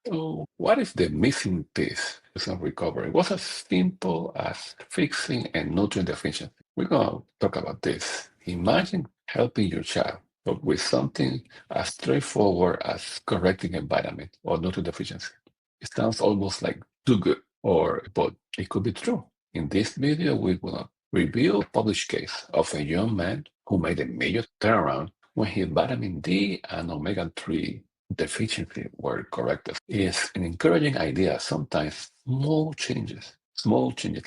So what if the missing piece is not recovery was as simple as fixing a nutrient deficiency? We're going to talk about this. Imagine helping your child, but with something as straightforward as correcting a vitamin or nutrient deficiency. It sounds almost like too good, but it could be true. In this video, we will reveal a published case of a young man who made a major turnaround when his vitamin D and omega-3 deficiency were corrected. It's an encouraging idea. Sometimes small changes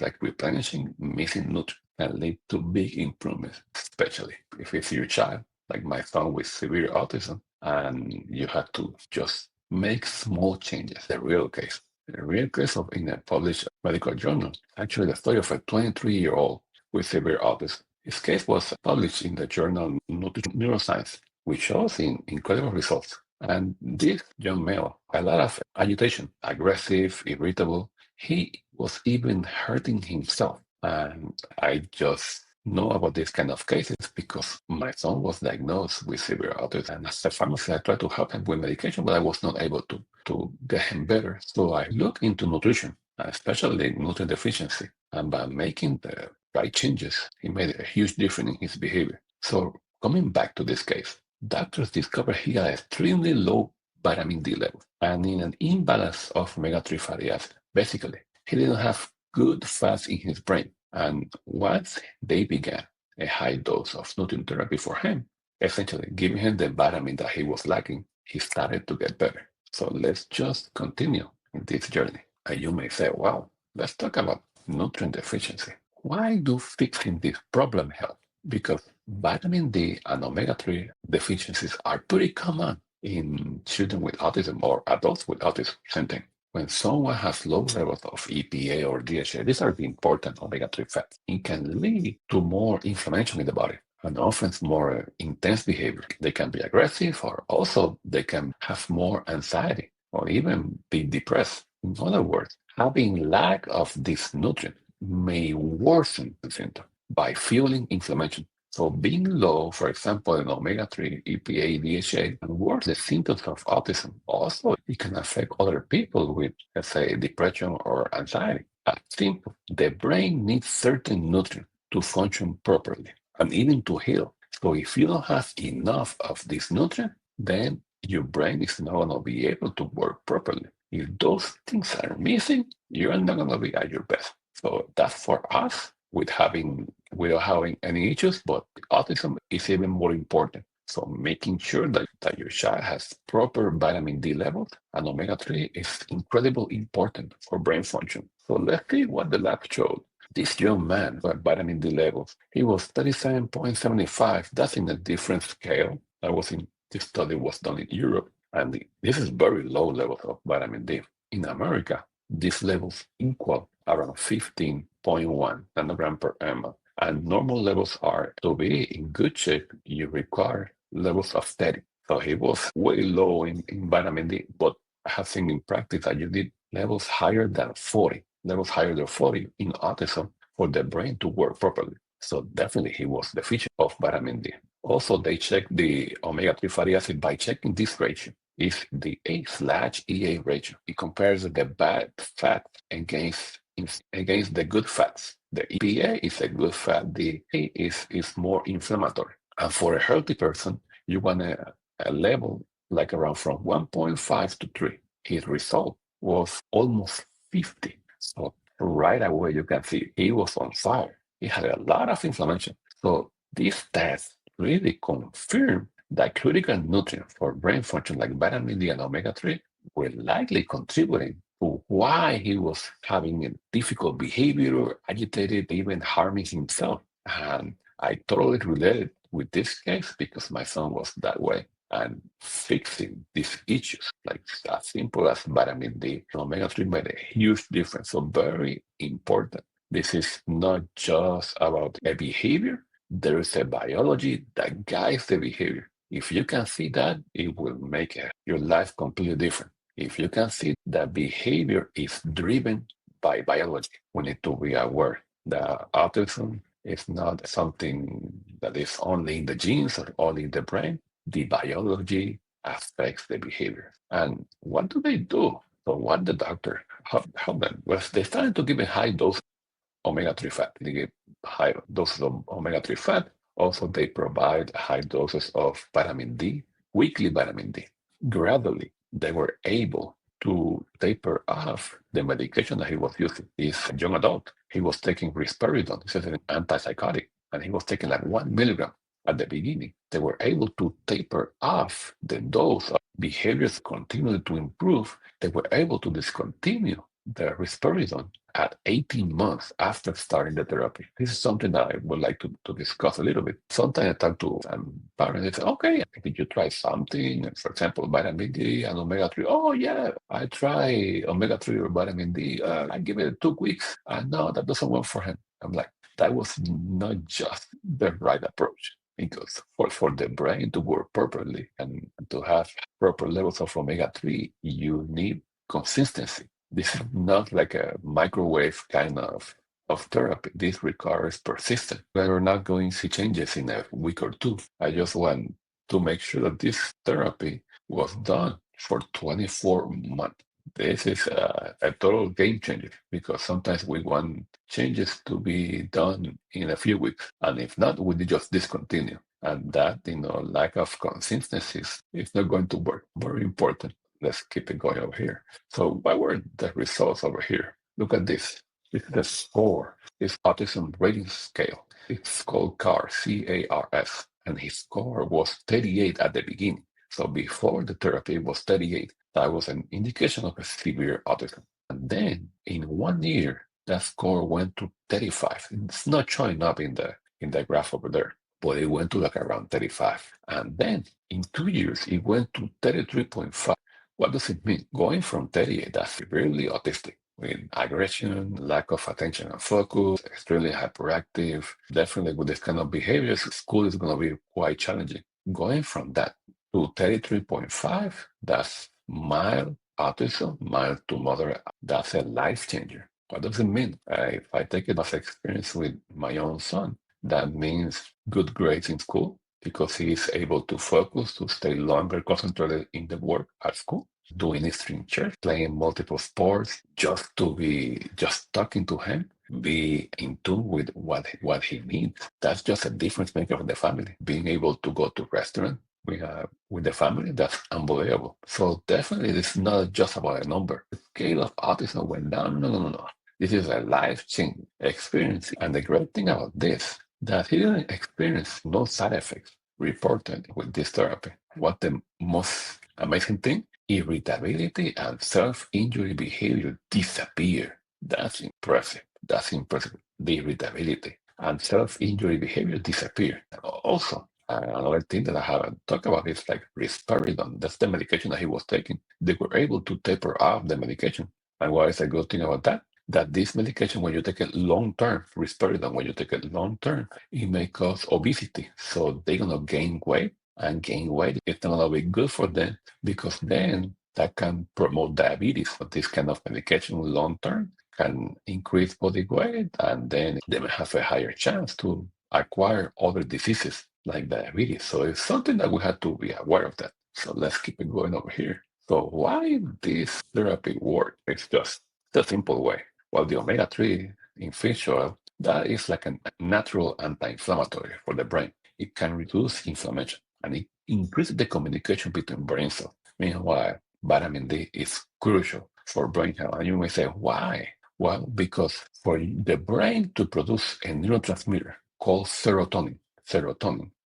like replenishing missing nutrients can lead to big improvements, especially if it's your child, like my son with severe autism, and you have to just make small changes. The real case of in a published medical journal, actually the story of a 23-year-old with severe autism. His case was published in the journal Neuroscience, which shows incredible results. And this young male, a lot of agitation, aggressive, irritable. He was even hurting himself. And I just know about this kind of cases because my son was diagnosed with severe autism. And as a pharmacist, I tried to help him with medication, but I was not able to get him better. So I looked into nutrition, especially nutrient deficiency. And by making the right changes, he made a huge difference in his behavior. So coming back to this case, doctors discovered he had extremely low vitamin D level and in an imbalance of omega-3 fatty acid. Basically, he didn't have good fats in his brain. And once they began a high dose of nutrient therapy for him, essentially giving him the vitamin that he was lacking, he started to get better. So let's just continue in this journey. And you may say, well, let's talk about nutrient deficiency. Why do fixing this problem help? Because vitamin D and omega-3 deficiencies are pretty common in children with autism or adults with autism. Same thing. When someone has low levels of EPA or DHA, these are the important omega-3 fats. It can lead to more inflammation in the body and often more intense behavior. They can be aggressive or also they can have more anxiety or even be depressed. In other words, having lack of this nutrient may worsen the symptom by fueling inflammation. So being low, for example, in omega-3, EPA, DHA, can worsen the symptoms of autism. Also, it can affect other people with, let's say, depression or anxiety. As simple, the brain needs certain nutrients to function properly and even to heal. So if you don't have enough of this nutrient, then your brain is not going to be able to work properly. If those things are missing, you're not going to be at your best. So that's for us without having any issues, but autism is even more important. So making sure that your child has proper vitamin D levels and omega-3 is incredibly important for brain function. So let's see what the lab showed. This young man with vitamin D levels, he was 37.75. That's in a different scale. This study was done in Europe, and this is very low levels of vitamin D. In America, these levels equal around 15.1 nanogram per ml. And normal levels are to be in good shape, you require levels of 30. So he was way low in vitamin D, but I have seen in practice that you need levels higher than 40 in autism for the brain to work properly. So definitely he was deficient of vitamin D. Also, they checked the omega-3 fatty acid by checking this ratio. Is the A/EA ratio. It compares the bad fat against the good fats. The EPA is a good fat. The A is more inflammatory. And for a healthy person, you want a level like around from 1.5 to 3. His result was almost 50. So right away, you can see he was on fire. He had a lot of inflammation. So this test really confirmed that critical nutrients for brain function like vitamin D and omega-3 were likely contributing to why he was having a difficult behavior, agitated, even harming himself. And I totally related with this case because my son was that way. And fixing these issues, like as simple as vitamin D and omega-3, made a huge difference. So very important. This is not just about a behavior. There is a biology that guides the behavior. If you can see that, it will make your life completely different. If you can see that behavior is driven by biology, we need to be aware that autism is not something that is only in the genes or only in the brain. The biology affects the behavior. And what do they do So what the doctor helped them was they started to give a high dose omega-3 fat. They give high doses of omega-3 fat. Also, they provide high doses of vitamin D, weekly vitamin D. Gradually, they were able to taper off the medication that he was using. He's a young adult. He was taking risperidone. This is an antipsychotic, and he was taking like 1 milligram at the beginning. They were able to taper off the dose. Behaviors continued to improve. They were able to discontinue the risperidone at 18 months after starting the therapy. This is something that I would like to discuss a little bit. Sometimes I talk to parents, they say, okay, did you try something? For example, vitamin D and omega-3. Oh, yeah, I try omega-3 or vitamin D. I give it 2 weeks. And no, that doesn't work for him. I'm like, that was not just the right approach. Because for the brain to work properly and to have proper levels of omega-3, you need consistency. This is not like a microwave kind of therapy. This requires persistence. We're not going to see changes in a week or two. I just want to make sure that this therapy was done for 24 months. This is a total game changer because sometimes we want changes to be done in a few weeks. And if not, we just discontinue. And that, lack of consistency is not going to work. Very important. Let's keep it going over here. So what were the results over here? Look at this. This is the score. This autism rating scale. It's called CARS, C-A-R-S. And his score was 38 at the beginning. So before the therapy it was 38. That was an indication of a severe autism. And then in 1 year, that score went to 35. It's not showing up in the graph over there, but it went to like around 35. And then in 2 years, it went to 33.5. What does it mean? Going from 38, that's severely autistic, with aggression, lack of attention and focus, extremely hyperactive, definitely with this kind of behaviors, school is going to be quite challenging. Going from that to 33.5, that's mild autism, mild to moderate. That's a life changer. What does it mean? If I take it as experience with my own son, that means good grades in school, because he is able to focus, to stay longer concentrated in the work at school, doing string church, playing multiple sports, just talking to him, be in tune with what he needs. That's just a difference maker for the family. Being able to go to restaurant with the family, that's unbelievable. So definitely it's not just about a number. The scale of autism went down. No. This is a life-changing experience. And the great thing about this, that he didn't experience no side effects reported with this therapy. What the most amazing thing? Irritability and self-injury behavior disappear. That's impressive. That's impressive. The irritability and self-injury behavior disappear. Also, another thing that I haven't talked about is like risperidone. That's the medication that he was taking. They were able to taper off the medication. And what is a good thing about that? That this medication, when you take it long term, risperidone, when you take it long term, it may cause obesity. So they're gonna gain weight, and gain weight is not gonna be good for them, because then that can promote diabetes. So this kind of medication long term can increase body weight, and then they may have a higher chance to acquire other diseases like diabetes. So it's something that we have to be aware of that. So let's keep it going over here. So why this therapy work? It's just the simple way. Well, the omega-3 in fish oil, that is like a natural anti-inflammatory for the brain. It can reduce inflammation, and it increases the communication between brain cells. Meanwhile, vitamin D is crucial for brain health. And you may say, why? Well, because for the brain to produce a neurotransmitter called serotonin,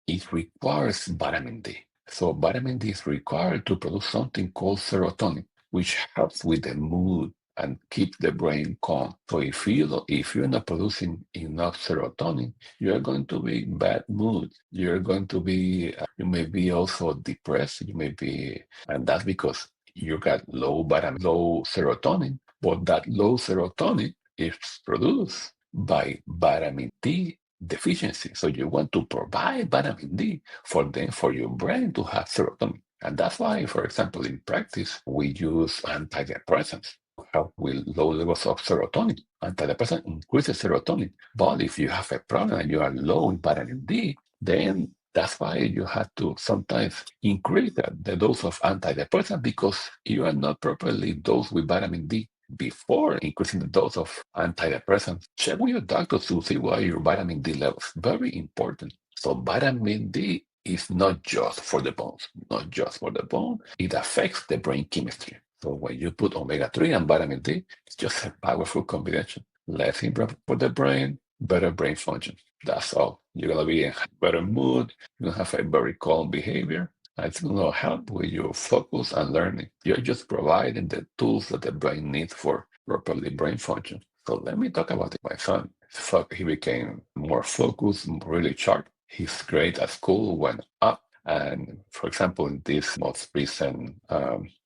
it requires vitamin D. So vitamin D is required to produce something called serotonin, which helps with the mood and keep the brain calm. So if you're not producing enough serotonin, you're going to be in bad mood. You're going to be, you may be also depressed. And that's because you got low serotonin. But that low serotonin is produced by vitamin D deficiency. So you want to provide vitamin D for your brain to have serotonin. And that's why, for example, in practice, we use antidepressants to help with low levels of serotonin. Antidepressant increases serotonin. But if you have a problem and you are low in vitamin D, then That's why you have to sometimes increase the dose of antidepressant because you are not properly dosed with vitamin D. Before increasing the dose of antidepressants, check with your doctor to see what are your vitamin D levels. Very important. So vitamin D is not just for the bones, not just for the bone. It affects the brain chemistry. So when you put omega-3 and vitamin D, it's just a powerful combination. Less impact for the brain, better brain function. That's all. You're gonna be in better mood. You're gonna have a very calm behavior. And it's gonna help with your focus and learning. You're just providing the tools that the brain needs for properly brain function. So let me talk about it. My son. He became more focused, really sharp. His grade at school went up. And for example, in this most recent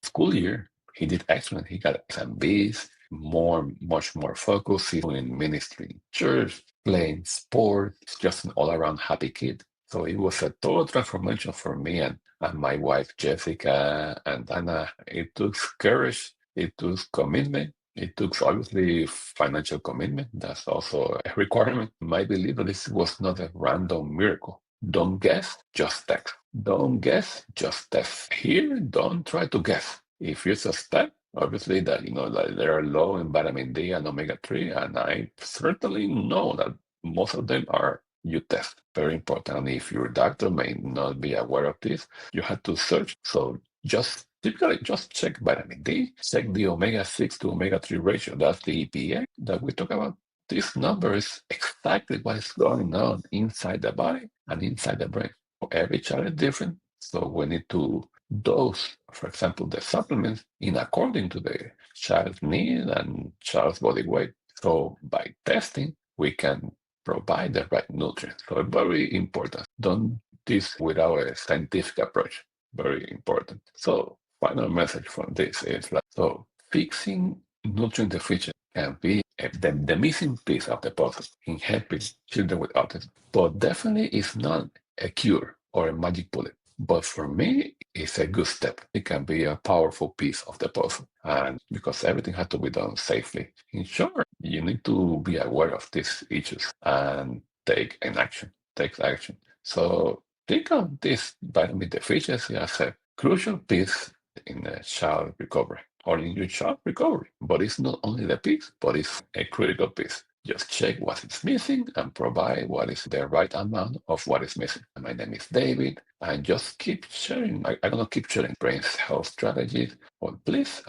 school year, he did excellent. He got some B's, much more focused. He's doing ministry in church, playing sports, just an all-around happy kid. So it was a total transformation for me and my wife Jessica and Anna. It took courage, it took commitment, it took obviously financial commitment. That's also a requirement. I believe that this was not a random miracle. Don't guess, just text. Don't guess, just test. Here, don't try to guess. If you suspect, obviously that that they are low in vitamin D and omega-3, and I certainly know that most of them are, you test. Very important. And if your doctor may not be aware of this, you have to search. So just typically just check vitamin D, check the omega-6 to omega-3 ratio. That's the EPA that we talk about. This number is exactly what is going on inside the body and inside the brain. Every child is different, so we need to dose, for example, the supplements in according to the child's need and child's body weight. So by testing, we can provide the right nutrients. So very important. Don't do this without a scientific approach. Very important. So final message from this is like, so fixing nutrient deficiency can be the missing piece of the puzzle in helping children with autism. But definitely it's not a cure or a magic bullet. But for me, it's a good step. It can be a powerful piece of the puzzle. And because everything has to be done safely. In short, you need to be aware of these issues and take an action. Take action. So think of this vitamin deficiency as a crucial piece in a child recovery or in your child recovery. But it's not only the piece, but it's a critical piece. Just check what is missing and provide what is the right amount of what is missing. My name is David, and just keep sharing. I'm going to keep sharing brain health strategies. But please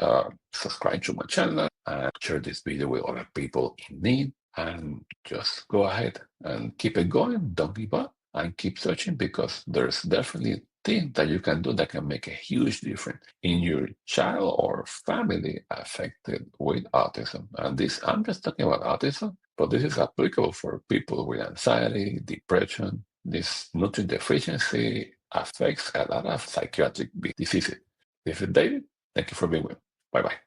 subscribe to my channel and share this video with other people in need. And just go ahead and keep it going. Don't give up and keep searching because there's definitely things that you can do that can make a huge difference in your child or family affected with autism. And this, I'm just talking about autism, but this is applicable for people with anxiety, depression. This nutrient deficiency affects a lot of psychiatric diseases. This is David. Thank you for being with me. Bye bye.